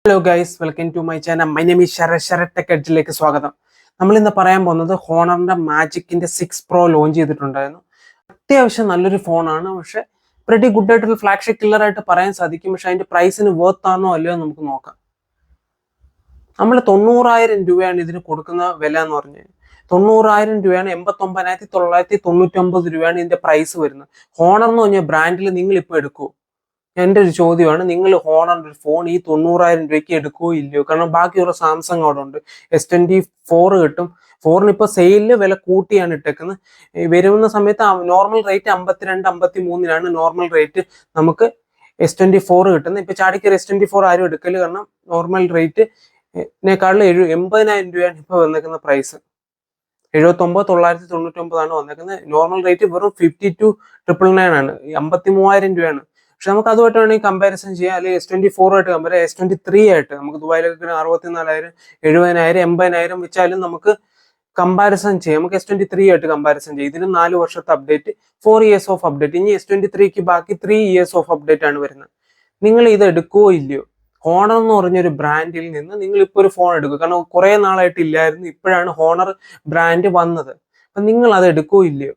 Hello guys, welcome to my channel. My name is Sarath tech എഡ്ജിലേക്ക് സ്വാഗതം. നമ്മൾ ഇന്ന് പറയാൻ പോകുന്നത് ഹോണറിന്റെ മാജിക്കിന്റെ 6 Pro ലോഞ്ച് ചെയ്തിട്ടുണ്ടായിരുന്നു. അത്യാവശ്യം നല്ലൊരു ഫോണാണ്, പക്ഷെ പ്രെറ്റി ഗുഡ് ആയിട്ടൊരു ഫ്ലാഗ്ഷിപ്പ് കില്ലർ ആയിട്ട് പറയാൻ സാധിക്കും. പക്ഷെ അതിന്റെ പ്രൈസിന് വർത്ത് ആണോ അല്ലയോ നമുക്ക് നോക്കാം. നമ്മൾ 90,000 രൂപയാണ് ഇതിന് കൊടുക്കുന്ന വില എന്ന് പറഞ്ഞു. 90,000 രൂപയാണ്, 89,999 രൂപയാണ് ഇതിന്റെ പ്രൈസ് വരുന്നത്. ഹോണർ എന്ന് പറഞ്ഞ ബ്രാൻഡിൽ നിങ്ങൾ ഇപ്പോൾ എടുക്കൂ. എൻ്റെ ഒരു ചോദ്യമാണ്, നിങ്ങൾ ഹോണറിന്റെ ഒരു ഫോൺ ഈ 90,000 രൂപയ്ക്ക് എടുക്കുകയോ ഇല്ലയോ? കാരണം ബാക്കിയുള്ള സാംസങ് അവിടെ ഉണ്ട്, S24 കിട്ടും. ഫോറിന് ഇപ്പോൾ സെയിലിൽ വില കൂട്ടിയാണ് ഇട്ടേക്കുന്നത്. വരുന്ന സമയത്ത് നോർമൽ റേറ്റ് 52-53 നോർമൽ റേറ്റ് നമുക്ക് S24 കിട്ടുന്നത്. ഇപ്പൊ ചാടിക്കറി S24 ആരും എടുക്കല്, കാരണം നോർമൽ റേറ്റിനേക്കാളും 80,000 രൂപയാണ് ഇപ്പൊ വന്നേക്കുന്ന പ്രൈസ്. 79,999 വന്നേക്കുന്നത്. നോർമൽ റേറ്റ് വെറും 52,999 ആണ്, 53,000 രൂപയാണ്. പക്ഷെ നമുക്ക് അതുമായിട്ട് വേണമെങ്കിൽ കമ്പാരിസൺ ചെയ്യാം, അല്ലെങ്കിൽ S24 ആയിട്ട് കമ്പയർ ചെയ്യാം, S23 ആയിട്ട്. നമുക്ക് ദുബായിലൊക്കെ 64,000, 70,000, 80,000 വെച്ചാലും നമുക്ക് കമ്പാരിസൺ ചെയ്യാം. നമുക്ക് S23 ആയിട്ട് കമ്പാരിസൺ ചെയ്യാം. ഇതിന് 4 വർഷത്തെ അപ്ഡേറ്റ്, 4 years ഓഫ് അപ്ഡേറ്റ്. ഇനി S23ക്ക് ബാക്കി 3 years ഓഫ് അപ്ഡേറ്റ് ആണ് വരുന്നത്. നിങ്ങൾ ഇത് എടുക്കുകയോ ഇല്ലയോ? ഹോണർ എന്ന് പറഞ്ഞൊരു ബ്രാൻഡിൽ നിന്ന് നിങ്ങൾ ഇപ്പോൾ ഒരു ഫോൺ എടുക്കുക. കാരണം കുറെ നാളായിട്ട് ഇല്ലായിരുന്നു, ഇപ്പോഴാണ് ഹോണർ ബ്രാൻഡ് വന്നത്. അപ്പൊ നിങ്ങൾ അത് എടുക്കുകയോ ഇല്ലയോ?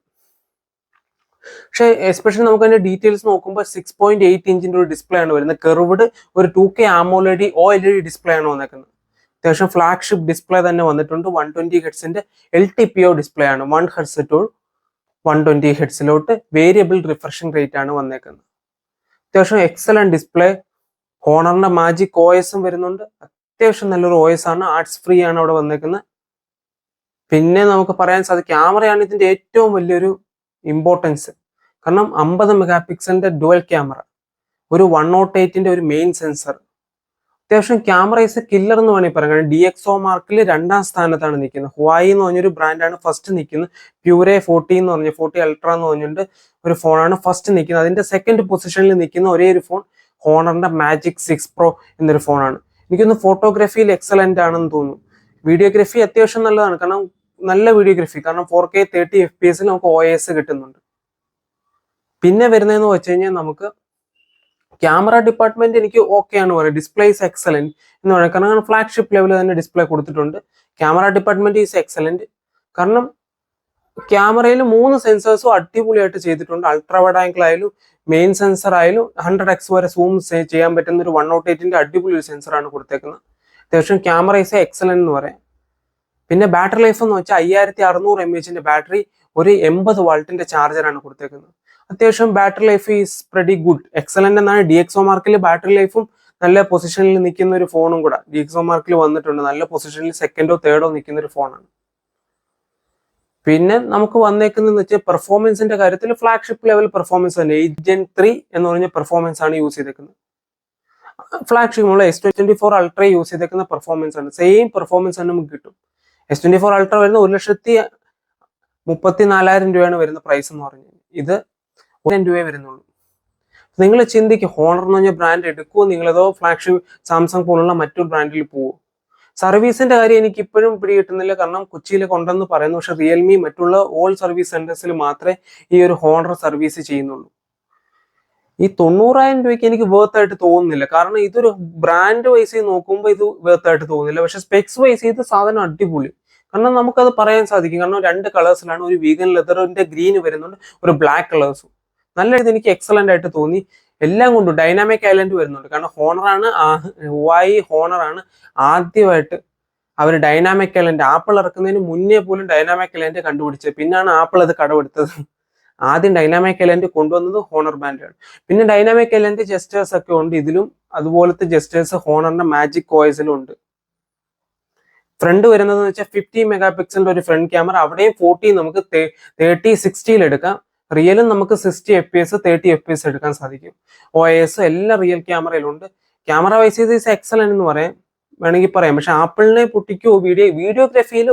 പക്ഷെ എസ്പെഷ്യലി നമുക്ക് അതിന്റെ ഡീറ്റെയിൽസ് നോക്കുമ്പോൾ 6.8 ഇഞ്ചിന്റെ ഒരു ഡിസ്പ്ലേ ആണ് വരുന്നത്. കെർവ്ഡ് ഒരു 2K AMOLED OLED ഡിസ്പ്ലേ ആണ് വന്നേക്കുന്നത്. അത്യാവശ്യം ഫ്ലാഗ്ഷിപ്പ് ഡിസ്പ്ലേ തന്നെ വന്നിട്ടുണ്ട്. 120 ഹെഡ്സിന്റെ LTPO ഡിസ്പ്ലേ ആണ്. 1 ഹെഡ്സ് ടു 120 ഹെഡ്സിലോട്ട് വേരിയബിൾ റിഫ്രഷിംഗ് റേറ്റ് ആണ് വന്നേക്കുന്നത്. അത്യാവശ്യം എക്സലന്റ് ഡിസ്പ്ലേ. ഹോണറിന്റെ മാജിക് OS വരുന്നുണ്ട്. അത്യാവശ്യം നല്ലൊരു OS ആണ്. ആർട്സ് ഫ്രീ ആണ് അവിടെ വന്നേക്കുന്നത്. പിന്നെ നമുക്ക് പറയാൻ സാധിക്കും, ക്യാമറയാണ് ഇതിന്റെ ഏറ്റവും വലിയൊരു ഇമ്പോർട്ടൻസ്. കാരണം 50 മെഗാ പിക്സലിന്റെ ഡുവൽ ക്യാമറ, ഒരു 108ന്റെ ഒരു മെയിൻ സെൻസർ. അത്യാവശ്യം ക്യാമറ ഈസ് കില്ലർ എന്ന് വേണമെങ്കിൽ പറയാം. കാരണം DxOMarkൽ 2ാം സ്ഥാനത്താണ് നിൽക്കുന്നത്. ഹുവായി എന്ന് പറഞ്ഞൊരു ബ്രാൻഡാണ് ഫസ്റ്റ് നിൽക്കുന്നത്. പ്യൂറെ 40 എന്ന് പറഞ്ഞ 40 അൾട്ര എന്ന് പറഞ്ഞിട്ട് ഒരു ഫോണാണ് ഫസ്റ്റ് നിൽക്കുന്നത്. അതിന്റെ സെക്കൻഡ് പൊസിഷനിൽ നിൽക്കുന്ന ഒരേ ഒരു ഫോൺ ഹോണറിന്റെ മാജിക് 6 Pro എന്നൊരു ഫോണാണ്. എനിക്കൊന്ന് ഫോട്ടോഗ്രാഫിയിൽ എക്സലന്റ് ആണെന്ന് തോന്നുന്നു. വീഡിയോഗ്രാഫി അത്യാവശ്യം നല്ലതാണ്, കാരണം നല്ല വീഡിയോഗ്രാഫി. കാരണം 4K 30 FPS നമുക്ക് OS കിട്ടുന്നുണ്ട്. പിന്നെ വരുന്നതെന്ന് വെച്ച് കഴിഞ്ഞാൽ നമുക്ക് ക്യാമറ ഡിപ്പാർട്ട്മെന്റ് എനിക്ക് ഓക്കെ ആണ് പറയുക. ഡിസ്പ്ലേ ഈസ് എക്സലന്റ് എന്ന് പറയാം, കാരണം ഫ്ലാഗ്ഷിപ്പ് ലെവലിൽ തന്നെ ഡിസ്പ്ലേ കൊടുത്തിട്ടുണ്ട്. ക്യാമറ ഡിപ്പാർട്ട്മെന്റ് ഈസ് എക്സലന്റ്, കാരണം ക്യാമറയിൽ 3 സെൻസേഴ്സും അടിപൊളിയായിട്ട് ചെയ്തിട്ടുണ്ട്. അൾട്രാ വൈഡ് ആംഗിൾ ആയാലും മെയിൻ സെൻസർ ആയാലും 100x വരെ സൂം ചെയ്യാൻ പറ്റുന്ന ഒരു 108ന്റെ അടിപൊളി ഒരു സെൻസറാണ് കൊടുത്തേക്കുന്നത്. അത്യാവശ്യം ക്യാമറ ഈസ് എക്സലന്റ് എന്ന് പറയാം. പിന്നെ ബാറ്ററി ലൈഫ് എന്ന് വെച്ചാൽ 5600 mAh ബാറ്ററി, ഒരു 80 വാൾട്ടിന്റെ ചാർജറാണ് കൊടുത്തേക്കുന്നത്. അത്യാവശ്യം battery life is pretty good, excellent എന്നാണ്. DxOMarkൽ ബാറ്ററി ലൈഫും നല്ല പൊസിഷനിൽ നിൽക്കുന്ന ഒരു ഫോണും കൂടെ DxOMarkൽ വന്നിട്ടുണ്ട്. നല്ല പൊസിഷനിൽ സെക്കൻഡോ തേർഡോ നിൽക്കുന്ന ഒരു ഫോണാണ്. പിന്നെ നമുക്ക് വന്നേക്കുന്നതെന്ന് വെച്ചാൽ പെർഫോമൻസിന്റെ കാര്യത്തിൽ ഫ്ലാഗ്ഷിപ്പ് ലെവൽ പെർഫോമൻസ് തന്നെ. 8 Gen 3 എന്ന് പറഞ്ഞ പെർഫോമൻസ് ആണ് യൂസ് ചെയ്തേക്കുന്നത്. ഫ്ലാഗ്ഷിപ്പുള്ള S24 അൾട്ര യൂസ് ചെയ്തേക്കുന്ന പെർഫോമൻസ് ആണ്. സെയിം പെർഫോമൻസ് തന്നെ നമുക്ക് കിട്ടും. S24 അൾട്ര വരുന്ന 1,34,000 രൂപയാണ് വരുന്ന പ്രൈസ് എന്ന് പറഞ്ഞാൽ. ഇത് 1,000 രൂപയെ വരുന്നുള്ളൂ. നിങ്ങൾ ചിന്തിക്കും, ഹോണർ എന്ന് പറഞ്ഞ ബ്രാൻഡ് എടുക്കുമോ നിങ്ങളതോ ഫ്ലാഗ്ഷിപ്പ് സാംസങ് പോലുള്ള മറ്റൊരു ബ്രാൻഡിൽ പോവോ? സർവീസിന്റെ കാര്യം എനിക്ക് ഇപ്പോഴും പിടികിട്ടുന്നില്ല. കാരണം കൊച്ചിയിൽ കൊണ്ടെന്ന് പറയുന്നു, പക്ഷെ റിയൽമി മറ്റുള്ള ഓൾ സർവീസ് സെന്റേഴ്സിൽ മാത്രമേ ഈ ഒരു ഹോണർ സർവീസ് ചെയ്യുന്നുള്ളൂ. ഈ 90,000 രൂപയ്ക്ക് എനിക്ക് വേർത്ത് ആയിട്ട് തോന്നുന്നില്ല. കാരണം ഇതൊരു ബ്രാൻഡ് വൈസ് നോക്കുമ്പോൾ ഇത് വേർത്ത് ആയിട്ട് തോന്നുന്നില്ല. പക്ഷെ സ്പെക്സ് വൈസ് ഇത് സാധനം അടിപൊളി. കാരണം നമുക്കത് പറയാൻ സാധിക്കും. കാരണം 2 കളേഴ്സിലാണ്, ഒരു വീഗൻ ലെതറിന്റെ ഗ്രീൻ വരുന്നുണ്ട്, ഒരു ബ്ലാക്ക് കളേഴ്സും. നല്ല ഇത് എനിക്ക് എക്സലന്റ് ആയിട്ട് തോന്നി. എല്ലാം കൊണ്ടും ഡൈനാമിക് ഐലൻഡ് വരുന്നുണ്ട്. കാരണം ഹുവായി ഹോണറാണ് ആദ്യമായിട്ട് അവർ ഡൈനാമിക് ഐലൻഡ്, ആപ്പിൾ ഇറക്കുന്നതിന് മുന്നേ പോലും ഡൈനാമിക് ഐലൻഡ് കണ്ടുപിടിച്ചത്. പിന്നാണ് ആപ്പിൾ അത് കടമെടുത്തത്. ആദ്യം ഡൈനാമിക് ഐലൻഡ് കൊണ്ടുവന്നത് ഹോണർ ബ്രാൻഡാണ്. പിന്നെ ഡൈനാമിക് ഐലൻഡ് ജസ്റ്റേഴ്സ് ഒക്കെ ഉണ്ട് ഇതിലും. അതുപോലത്തെ ജസ്റ്റേഴ്സ് ഹോണറിന്റെ മാജിക് OSലും ഉണ്ട്. ഫ്രണ്ട് വരുന്നതെന്ന് വെച്ചാൽ 50 മെഗാ പിക്സലിന്റെ ഒരു ഫ്രണ്ട് ക്യാമറ. അവിടെയും 40 നമുക്ക് 30-60 എടുക്കാം. റിയലും നമുക്ക് 60 FPS 30 FPS എടുക്കാൻ സാധിക്കും. OS എല്ലാം റിയൽ ക്യാമറയിലുണ്ട്. ക്യാമറ വൈസ് ഇത് എക്സലന്റ് എന്ന് വേണമെങ്കിൽ പറയാം. പക്ഷെ ആപ്പിളിനെ പൊട്ടിക്കോ വീഡിയോഗ്രാഫിയിൽ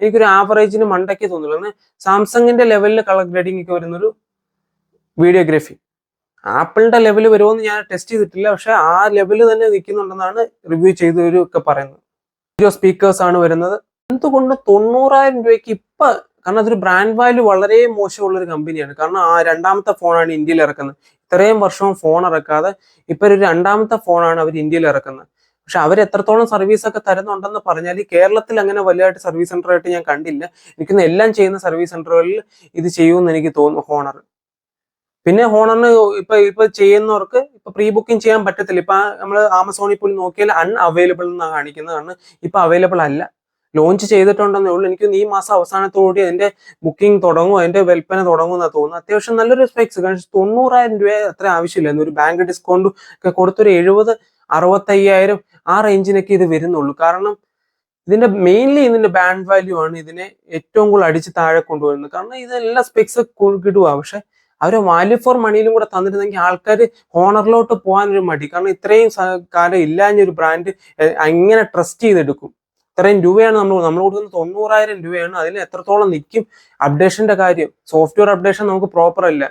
എനിക്കൊരു ആവറേജിന് മണ്ടയ്ക്ക് തോന്നുള്ളൂ. അങ്ങനെ സാംസങ്ങിന്റെ ലെവലിൽ കളർ ഗ്രേഡിംഗ് ഒക്കെ വരുന്നൊരു വീഡിയോഗ്രാഫി. ആപ്പിളിന്റെ ലെവൽ വരുമോന്ന് ഞാൻ ടെസ്റ്റ് ചെയ്തിട്ടില്ല, പക്ഷെ ആ ലെവല് തന്നെ നിൽക്കുന്നുണ്ടെന്നാണ് റിവ്യൂ ചെയ്തവരൊക്കെ പറയുന്നത്. വീഡിയോ സ്പീക്കേഴ്സ് ആണ് വരുന്നത്. എന്തുകൊണ്ട് 90,000 രൂപയ്ക്ക് ഇപ്പൊ? കാരണം അതൊരു ബ്രാൻഡ് വാല്യൂ വളരെ മോശമുള്ള ഒരു കമ്പനിയാണ്. കാരണം ആ 2ാമത്തെ ഫോണാണ് ഇന്ത്യയിൽ ഇറക്കുന്നത്. ഇത്രയും വർഷവും ഫോൺ ഇറക്കാതെ ഇപ്പൊ ഒരു 2ാമത്തെ ഫോണാണ് അവർ ഇന്ത്യയിൽ ഇറക്കുന്നത്. പക്ഷെ അവർ എത്രത്തോളം സർവീസ് ഒക്കെ തരുന്നുണ്ടെന്ന് പറഞ്ഞാൽ ഈ കേരളത്തിൽ അങ്ങനെ വലിയതായിട്ട് സർവീസ് സെന്റർ ആയിട്ട് ഞാൻ കണ്ടില്ല. എനിക്കൊന്ന് എല്ലാം ചെയ്യുന്ന സർവീസ് സെന്ററുകളിൽ ഇത് ചെയ്യുമെന്ന് എനിക്ക് തോന്നുന്നു ഹോണർ. പിന്നെ ഹോണറിന് ഇപ്പൊ ചെയ്യുന്നവർക്ക് ഇപ്പൊ പ്രീ ബുക്കിംഗ് ചെയ്യാൻ പറ്റത്തില്ല. ഇപ്പൊ നമ്മൾ ആമസോണിൽ പോയി നോക്കിയാൽ അൺഅവൈലബിൾ എന്നാണ് കാണിക്കുന്നത്. കാരണം ഇപ്പൊ അവൈലബിൾ അല്ല, ലോഞ്ച് ചെയ്തിട്ടുണ്ടെന്നേ ഉള്ളൂ. എനിക്ക് ഈ മാസം അവസാനത്തോടെ അതിന്റെ ബുക്കിംഗ് തുടങ്ങും, അതിന്റെ വിൽപ്പന തുടങ്ങും എന്നാണ് തോന്നുന്നു. അത്യാവശ്യം നല്ലൊരു സ്പെക്സ്, കാരണം 90,000 രൂപ അത്ര ആവശ്യമില്ല. ഒരു ബാങ്ക് ഡിസ്കൗണ്ട് ഒക്കെ കൊടുത്തൊരു 70-65,000 ആ റേഞ്ചിനൊക്കെ ഇത് വരുന്നുള്ളൂ. കാരണം ഇതിന്റെ മെയിൻലി ഇതിന്റെ ബാൻഡ് വാല്യൂ ആണ് ഇതിനെ ഏറ്റവും കൂടുതൽ അടിച്ച് താഴെ കൊണ്ടുവരുന്നത്. കാരണം ഇതെല്ലാം സ്പെക്സ് കിട്ടുക, പക്ഷെ അവർ വാല്യൂ ഫോർ മണിയിലും കൂടെ തന്നിരുന്നെങ്കിൽ ആൾക്കാർ ഹോണറിലോട്ട് പോകാനൊരു മടി. കാരണം ഇത്രയും കാലം ഇല്ലാഞ്ഞൊരു ബ്രാൻഡ് എങ്ങനെ ട്രസ്റ്റ് ചെയ്തെടുക്കും? ഇത്രയും രൂപയാണ് നമ്മൾ കൊടുക്കുന്നത്, 90,000 രൂപയാണ്. അതിന് എത്രത്തോളം നിൽക്കും? അപ്ഡേഷന്റെ കാര്യം, സോഫ്റ്റ്വെയർ അപ്ഡേഷൻ നമുക്ക് പ്രോപ്പർ അല്ല.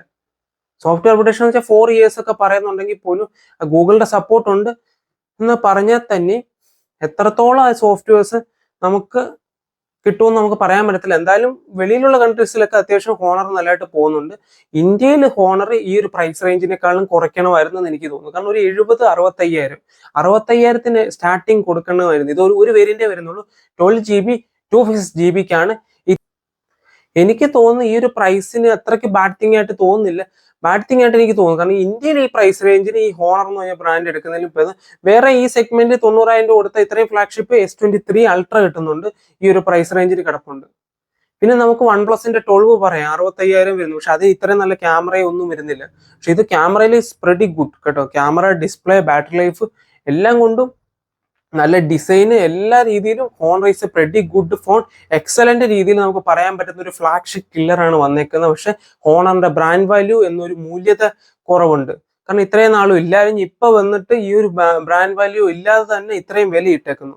സോഫ്റ്റ്വെയർ അപ്ഡേഷൻ എന്ന് വെച്ചാൽ 4 years ഒക്കെ പറയുന്നുണ്ടെങ്കിൽ പോലും ഗൂഗിളിന്റെ സപ്പോർട്ട് ഉണ്ട് എന്ന് പറഞ്ഞാൽ തന്നെ എത്രത്തോളം ആ സോഫ്റ്റ്വെയർസ് നമുക്ക് കിട്ടുമെന്ന് നമുക്ക് പറയാൻ പറ്റത്തില്ല. എന്തായാലും വെളിയിലുള്ള കൺട്രീസിലൊക്കെ അത്യാവശ്യം ഹോണർ നല്ലതായിട്ട് പോകുന്നുണ്ട്. ഇന്ത്യയിൽ ഹോണർ ഈ ഒരു പ്രൈസ് റേഞ്ചിനേക്കാളും കുറയ്ക്കണമായിരുന്നു എന്ന് എനിക്ക് തോന്നുന്നു. കാരണം ഒരു 70-65,000 സ്റ്റാർട്ടിങ് കൊടുക്കണമായിരുന്നു. ഇത് ഒരു വേരിയന്റേ വരുന്നുള്ളൂ. 12 GB 256 GB എനിക്ക് തോന്നുന്നു ഈ ഒരു പ്രൈസിന് അത്രയ്ക്ക് ബാഡ് തിങ് ആയിട്ട് തോന്നുന്നില്ല. ബാഡ് തിങ് ആയിട്ട് എനിക്ക് തോന്നുന്നു, കാരണം ഇന്ത്യയിൽ ഈ പ്രൈസ് റേഞ്ചിന് ഈ ഹോണർ എന്ന് പറഞ്ഞ ബ്രാൻഡ് എടുക്കുന്നതിലും ഇപ്പൊ വേറെ ഈ സെഗ്മെന്റ് 90,000 രൂപ കൊടുത്ത ഇത്രയും ഫ്ലാഗ്ഷിപ്പ് S23 Ultra കിട്ടുന്നുണ്ട്, ഈ ഒരു പ്രൈസ് റേഞ്ചിൽ കിടപ്പുണ്ട്. പിന്നെ നമുക്ക് വൺ പ്ലസിന്റെ 12 പറയാം, 65,000 വരുന്നു. പക്ഷെ അത് ഇത്രയും നല്ല ക്യാമറയൊന്നും വരുന്നില്ല. പക്ഷെ ഇത് ക്യാമറയിൽ പ്രെറ്റി ഗുഡ് കേട്ടോ. ക്യാമറ, ഡിസ്പ്ലേ, ബാറ്ററി ലൈഫ് എല്ലാം കൊണ്ടും നല്ല ഡിസൈന്, എല്ലാ രീതിയിലും honour is A pretty good phone. Excellent രീതിയിൽ നമുക്ക് പറയാൻ പറ്റുന്ന ഒരു ഫ്ലാഗ്ഷിപ്പ് കില്ലറാണ് വന്നേക്കുന്നത്. പക്ഷെ ഹോണറിന്റെ ബ്രാൻഡ് വാല്യൂ എന്നൊരു മൂല്യത കുറവുണ്ട്. കാരണം ഇത്രയും നാളും ഇല്ലായിരുന്നു, ഇപ്പൊ വന്നിട്ട് ഈ ഒരു ബ്രാൻഡ് വാല്യൂ ഇല്ലാതെ തന്നെ ഇത്രയും വില ഇട്ടേക്കുന്നു.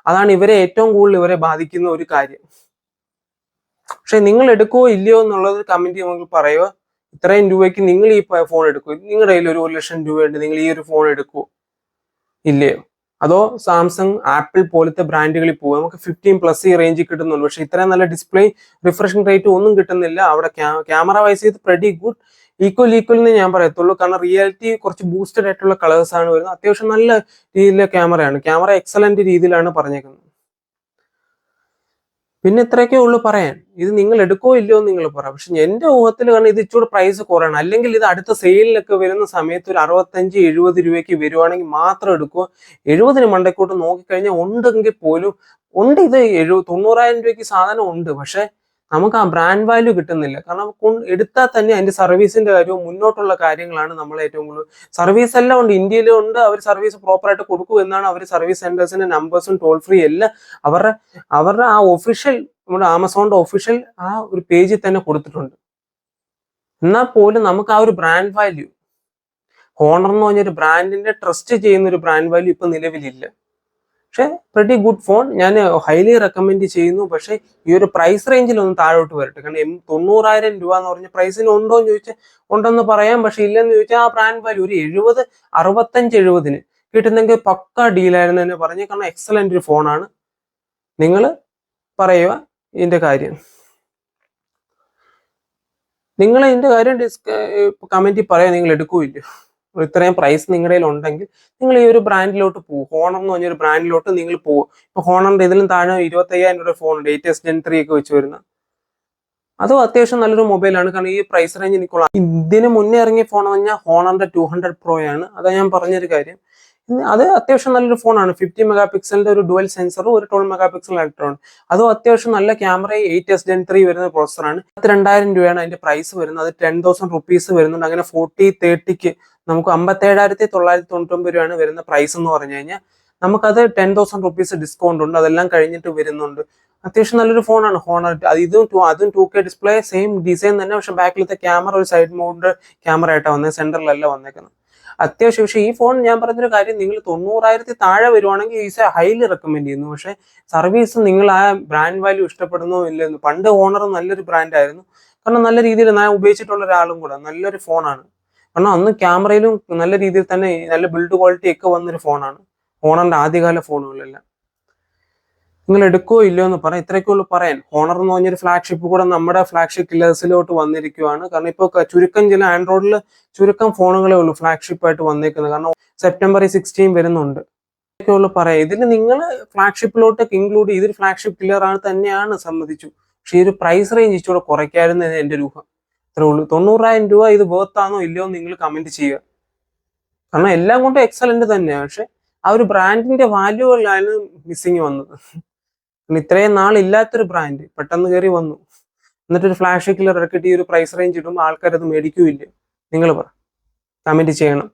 അതാണ് ഇവരെ ഏറ്റവും കൂടുതൽ ഇവരെ ബാധിക്കുന്ന ഒരു കാര്യം. പക്ഷെ നിങ്ങൾ എടുക്കുവോ ഇല്ലയോ എന്നുള്ളത് കമന്റ് നമുക്ക് പറയുക. ഇത്രയും രൂപയ്ക്ക് നിങ്ങൾ ഈ ഫോൺ എടുക്കുമോ? നിങ്ങളുടെ കയ്യിൽ ഒരു 1,00,000 രൂപയുണ്ട്, നിങ്ങൾ ഈ ഒരു ഫോൺ എടുക്കുവോ ഇല്ലയോ? അതോ സാംസങ്, ആപ്പിൾ പോലത്തെ ബ്രാൻഡുകളിൽ പോകും? നമുക്ക് 15+ ഈ റേഞ്ചിൽ കിട്ടുന്നുണ്ട്, പക്ഷെ ഇത്രയും നല്ല ഡിസ്പ്ലേ, റിഫ്രഷിംഗ് റേറ്റ് ഒന്നും കിട്ടുന്നില്ല. അവിടെ ക്യാമറ വൈസ് ഇത് പ്രെറ്റി ഗുഡ്, ഈക്വൽ എന്ന് ഞാൻ പറയത്തുള്ളൂ. കാരണം റിയാലിറ്റി കുറച്ച് ബൂസ്റ്റഡ് ആയിട്ടുള്ള കളേഴ്സ് ആണ് വരുന്നത്. അത്യാവശ്യം നല്ല രീതിയിലെ ക്യാമറയാണ്. ക്യാമറ എക്സലന്റ് രീതിയിലാണ് പറഞ്ഞേക്കുന്നത്. പിന്നെ ഇത്രയൊക്കെ ഉള്ളു പറയാൻ. ഇത് നിങ്ങൾ എടുക്കോ ഇല്ലയോ എന്ന് നിങ്ങൾ പറയാം. പക്ഷെ എന്റെ ഊഹത്തിൽ കാരണം ഇത് ഇച്ചിരി പ്രൈസ് കുറയണം. അല്ലെങ്കിൽ ഇത് അടുത്ത സെയിലിലൊക്കെ വരുന്ന സമയത്ത് ഒരു 65-70 രൂപയ്ക്ക് വരുവാണെങ്കിൽ മാത്രം എടുക്കുക. 70 മണ്ടക്കോട്ട് നോക്കിക്കഴിഞ്ഞാൽ ഉണ്ടെങ്കിൽ പോലും ഉണ്ട്. ഇത് 90,000 രൂപയ്ക്ക് സാധനം ഉണ്ട്, പക്ഷെ നമുക്ക് ആ ബ്രാൻഡ് വാല്യൂ കിട്ടുന്നില്ല. കാരണം എടുത്താൽ തന്നെ അതിന്റെ സർവീസിന്റെ കാര്യവും മുന്നോട്ടുള്ള കാര്യങ്ങളാണ് നമ്മൾ ഏറ്റവും കൂടുതൽ. സർവീസ് എല്ലാം ഉണ്ട്, ഇന്ത്യയിലും ഉണ്ട്. അവർ സർവീസ് പ്രോപ്പർ ആയിട്ട് കൊടുക്കും എന്നാണ് അവർ സർവീസ് സെന്റേഴ്സിന്റെ നമ്പേഴ്സും ടോൾ ഫ്രീ എല്ലാം അവരുടെ ആ ഒഫീഷ്യൽ, നമ്മുടെ ആമസോണിന്റെ ഒഫീഷ്യൽ ആ ഒരു പേജിൽ തന്നെ കൊടുത്തിട്ടുണ്ട്. എന്നാൽ പോലും നമുക്ക് ആ ഒരു ബ്രാൻഡ് വാല്യൂ, ഹോണർ എന്ന് പറഞ്ഞൊരു ബ്രാൻഡിന്റെ ട്രസ്റ്റ് ചെയ്യുന്ന ഒരു ബ്രാൻഡ് വാല്യൂ ഇപ്പൊ നിലവിലില്ല. പക്ഷെ പ്രെറ്റി ഗുഡ് ഫോൺ, ഞാൻ ഹൈലി റെക്കമെൻഡ് ചെയ്യുന്നു. പക്ഷെ ഈ ഒരു പ്രൈസ് റേഞ്ചിൽ ഒന്ന് താഴോട്ട് വരട്ടെ. കാരണം 90,000 രൂപ എന്ന് പറഞ്ഞ പ്രൈസിന് ഉണ്ടോ എന്ന് ചോദിച്ചാൽ ഉണ്ടെന്ന് പറയാം. പക്ഷെ ഇല്ലെന്ന് ചോദിച്ചാൽ ആ ബ്രാൻഡ് വാല്യൂ ഒരു 70, 65, 70 കിട്ടുന്നെങ്കിൽ പക്ക ഡീലായിരുന്നു തന്നെ പറഞ്ഞു. കാരണം എക്സലന്റ് ഒരു ഫോണാണ്. നിങ്ങൾ പറയുക ഇതിന്റെ കാര്യം. നിങ്ങൾ ഇതിന്റെ കാര്യം കമന്റിൽ പറയാം, നിങ്ങൾ എടുക്കൂല്ലോ. ഇത്രയും പ്രൈസ് നിങ്ങളുടെ കയ്യിൽ ഉണ്ടെങ്കിൽ നിങ്ങൾ ഈ ഒരു ബ്രാൻഡിലോട്ട് പോകും. ഹോണർ എന്ന് പറഞ്ഞൊരു ബ്രാൻഡിലോട്ട് നിങ്ങൾ പോകും. ഇപ്പൊ ഹോണറിന്റെ ഇതിലും താഴെ 25,000 രൂപ ഫോൺ ഉണ്ട്, 8s Gen 3 ഒക്കെ വെച്ച് വരുന്ന. അതും അത്യാവശ്യം നല്ലൊരു മൊബൈലാണ്. കാരണം ഈ പ്രൈസ് റേഞ്ച് എനിക്കുള്ള ഇതിന് മുന്നേ ഇറങ്ങിയ ഫോൺ എന്ന് പറഞ്ഞാൽ ഹോണറിന്റെ 200 Pro ആണ്. അതാ ഞാൻ പറഞ്ഞൊരു കാര്യം. അത് അത്യാവശ്യം നല്ലൊരു ഫോണാണ്. 50 മെഗാ ഒരു ഡുവൽ സെൻസറും ഒരു 12 മെഗാ അൾട്രോൺ. അതും അത്യാവശ്യം നല്ല ക്യാമറ, 8s Gen 3 വരുന്ന പ്രോസസറാണ്. 32,000 രൂപയാണ് അതിന്റെ പ്രൈസ് വരുന്നത്. അത് 10,000 റുപ്പീസ് വരുന്നുണ്ട്. അങ്ങനെ 40-30ക്ക് നമുക്ക് 57,999 രൂപയാണ് വരുന്ന പ്രൈസ് എന്ന് പറഞ്ഞു കഴിഞ്ഞാൽ. നമുക്കത് 10,000 റുപ്പീസ് ഡിസ്കൗണ്ട് ഉണ്ട്. അതെല്ലാം കഴിഞ്ഞിട്ട് വരുന്നുണ്ട്. അത്യാവശ്യം നല്ലൊരു ഫോണാണ് ഹോണർ. അതും 2K ഡിസ്പ്ലേ, സെയിം ഡിസൈൻ തന്നെ. പക്ഷെ ബാക്കിലത്തെ ക്യാമറ ഒരു സൈഡ് മൗണ്ട് ക്യാമറ ആയിട്ടാണ് വന്നത്, സെന്ററിലല്ല വന്നേക്കുന്നത്. അത്യാവശ്യം. പക്ഷേ ഈ ഫോൺ ഞാൻ പറഞ്ഞൊരു കാര്യം, നിങ്ങൾ 90,000 താഴെ വരുവാണെങ്കിൽ ഈസ് ഹൈലി റെക്കമെൻഡ് ചെയ്യുന്നു. പക്ഷെ സർവീസ് നിങ്ങൾ ആ ബ്രാൻഡ് വാല്യൂ ഇഷ്ടപ്പെടുന്നോ ഇല്ലെന്ന്. പണ്ട് ഓണർ നല്ലൊരു ബ്രാൻഡ് ആയിരുന്നു. കാരണം നല്ല രീതിയിൽ ഞാൻ ഉപയോഗിച്ചിട്ടുള്ള ഒരാളും കൂടെ. നല്ലൊരു ഫോണാണ്. കാരണം അന്ന് ക്യാമറയിലും നല്ല രീതിയിൽ തന്നെ നല്ല ബിൽഡ് ക്വാളിറ്റി ഒക്കെ വന്നൊരു ഫോണാണ് ഹോണറിന്റെ ആദ്യകാല ഫോണുകളെല്ലാം. നിങ്ങൾ എടുക്കുകയോ ഇല്ലയോ എന്ന് പറയാം. ഇത്രയൊക്കെ ഉള്ളൂ പറയാൻ. ഹോണർ എന്ന് പറഞ്ഞൊരു ഫ്ലാഗ്ഷിപ്പ് കൂടെ നമ്മുടെ ഫ്ലാഗ്ഷിപ്പ് കില്ലേഴ്സിലോട്ട് വന്നിരിക്കുകയാണ്. കാരണം ഇപ്പോൾ ചുരുക്കം ചില ആൻഡ്രോയിഡിൽ ചുരുക്കം ഫോണുകളേ ഉള്ളൂ ഫ്ലാഗ്ഷിപ്പ് ആയിട്ട് വന്നേക്കുന്നത്. കാരണം September 16 വരുന്നുണ്ട്. ഒക്കെ ഉള്ളു പറയാം. ഇതിന് നിങ്ങൾ ഫ്ലാഗ്ഷിപ്പിലോട്ടൊക്കെ ഇൻക്ലൂഡ് ചെയ്തൊരു ഫ്ലാഗ്ഷിപ്പ് കില്ലർ ആണ് തന്നെയാണ്, സമ്മതിച്ചു. പക്ഷെ ഈ ഒരു പ്രൈസ് റേഞ്ച് ഇച്ചിരി കുറയ്ക്കായിരുന്നു എന്റെ ഒരു ഊഹം. അത്രേ ഉള്ളൂ. 90,000 രൂപ ഇത് വേർത്താണോ ഇല്ലയോ എന്ന് നിങ്ങൾ കമന്റ് ചെയ്യുക. കാരണം എല്ലാം കൊണ്ടും എക്സലന്റ് തന്നെയാണ്. പക്ഷെ ആ ഒരു ബ്രാൻഡിന്റെ വാല്യൂകളിലാണ് മിസ്സിങ് വന്നത്. ഇത്രയും നാളില്ലാത്തൊരു ബ്രാൻഡ് പെട്ടെന്ന് കയറി വന്നു, എന്നിട്ടൊരു ഫ്ലാഗ്ഷിപ്പ് കില്ലർ ഇറക്കിയിട്ട് ഈ ഒരു പ്രൈസ് റേഞ്ച് ഇടുമ്പോൾ ആൾക്കാരത് മേടിക്കൂല്ല. നിങ്ങൾ പറ. കമന്റ് ചെയ്യണം,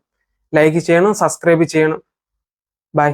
ലൈക്ക് ചെയ്യണം, സബ്സ്ക്രൈബ് ചെയ്യണം. ബൈ.